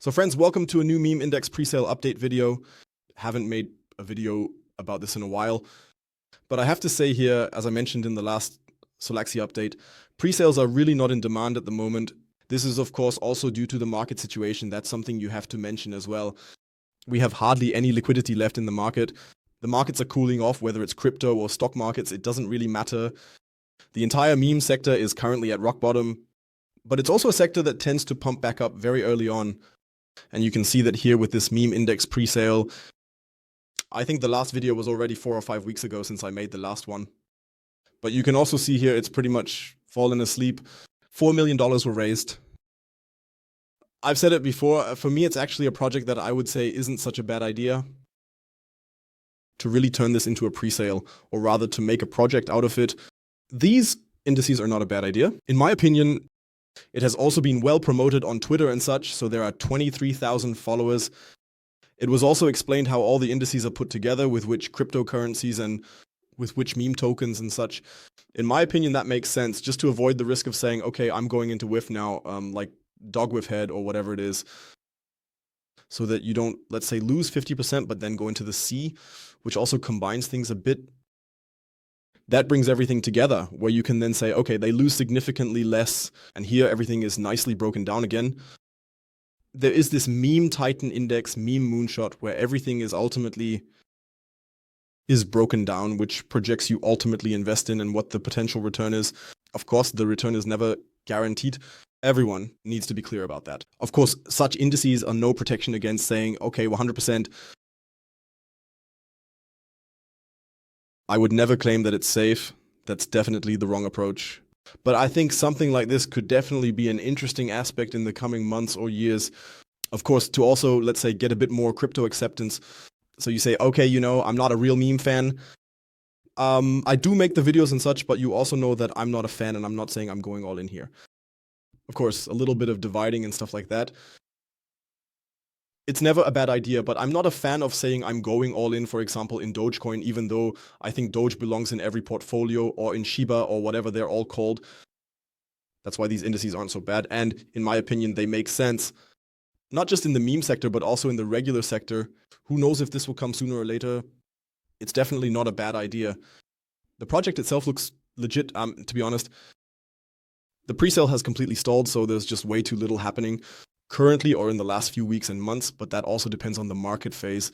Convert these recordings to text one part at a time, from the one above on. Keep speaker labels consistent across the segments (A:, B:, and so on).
A: So friends, welcome to a new meme index presale update video. Haven't made a video about this in a while, but I have to say here, as I mentioned in the last Solaxi update, presales are really not in demand at the moment. This is of course also due to the market situation. That's something you have to mention as well. We have hardly any liquidity left in the market. The markets are cooling off, whether it's crypto or stock markets, it doesn't really matter. The entire meme sector is currently at rock bottom, but it's also a sector that tends to pump back up very early on. And you can see that here with this meme index presale. I think the last video was already 4 or 5 weeks ago since I made the last one. But you can also see here it's pretty much fallen asleep. $4 million were raised. I've said it before, for me it's actually a project that I would say isn't such a bad idea to really turn this into a presale, or rather to make a project out of it. These indices are not a bad idea. In my opinion, it has also been well promoted on Twitter and such, so there are 23,000 followers. It was also explained how all the indices are put together, with which cryptocurrencies and with which meme tokens and such. In my opinion, that makes sense, just to avoid the risk of saying, okay, I'm going into WIF now, like dog with head or whatever it is, so that you don't, let's say, lose 50%, but then go into the C, which also combines things a bit. That brings everything together, where you can then say, okay, they lose significantly less, and here everything is nicely broken down again. There is this meme Titan index, meme moonshot, where everything is ultimately broken down, which projects you ultimately invest in and what the potential return is. Of course, the return is never guaranteed. Everyone needs to be clear about that. Of course, such indices are no protection against saying, okay, 100%. I would never claim that it's safe. That's definitely the wrong approach. But I think something like this could definitely be an interesting aspect in the coming months or years. Of course, to also, let's say, get a bit more crypto acceptance. So you say, okay, you know, I'm not a real meme fan. I do make the videos and such, but you also know that I'm not a fan and I'm not saying I'm going all in here. Of course, a little bit of dividing and stuff like that. It's never a bad idea, but I'm not a fan of saying I'm going all in, for example, in Dogecoin, even though I think Doge belongs in every portfolio, or in Shiba, or whatever they're all called. That's why these indices aren't so bad. And in my opinion, they make sense, not just in the meme sector, but also in the regular sector. Who knows if this will come sooner or later? It's definitely not a bad idea. The project itself looks legit, to be honest. The presale has completely stalled, so there's just way too little happening currently or in the last few weeks and months, but that also depends on the market phase.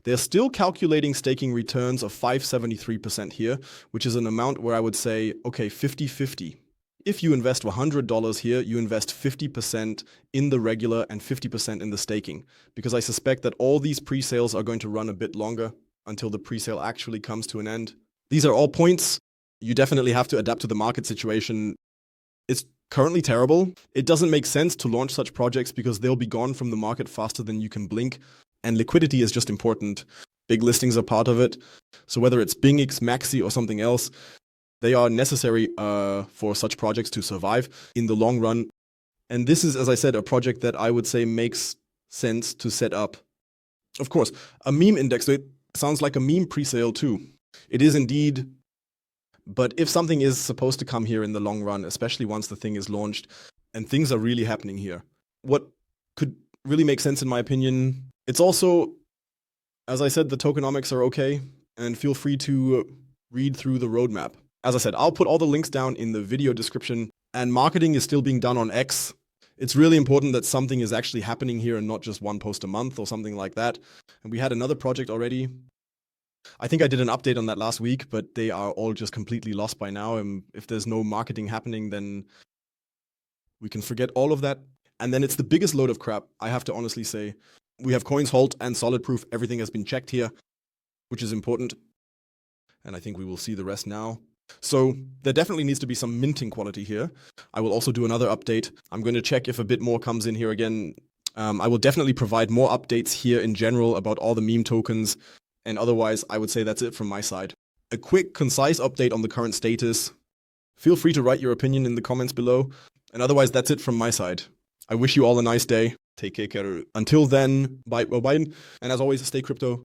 A: They're still calculating staking returns of 573% here, which is an amount where I would say, okay, 50-50. If you invest $100 here, you invest 50% in the regular and 50% in the staking, because I suspect that all these presales are going to run a bit longer until the presale actually comes to an end. These are all points. You definitely have to adapt to the market situation. It's currently terrible. It doesn't make sense to launch such projects because they'll be gone from the market faster than you can blink. And liquidity is just important. Big listings are part of it. So whether it's BingX, Maxi, or something else, they are necessary for such projects to survive in the long run. And this is, as I said, a project that I would say makes sense to set up. Of course, a meme index, it sounds like a meme presale too. It is indeed. But if something is supposed to come here in the long run, especially once the thing is launched, and things are really happening here, what could really make sense in my opinion, it's also, as I said, the tokenomics are okay, and feel free to read through the roadmap. As I said, I'll put all the links down in the video description, and marketing is still being done on X. It's really important that something is actually happening here and not just one post a month or something like that. And we had another project already. I think I did an update on that last week, but they are all just completely lost by now. And if there's no marketing happening, then we can forget all of that. And then it's the biggest load of crap, I have to honestly say. We have coins, halt, and solid proof. Everything has been checked here, which is important. And I think we will see the rest now. So there definitely needs to be some minting quality here. I will also do another update. I'm going to check if a bit more comes in here again. I will definitely provide more updates here in general about all the meme tokens. And otherwise, I would say that's it from my side. A quick, concise update on the current status. Feel free to write your opinion in the comments below. And otherwise, that's it from my side. I wish you all a nice day. Take care. Until then, bye. And as always, stay crypto.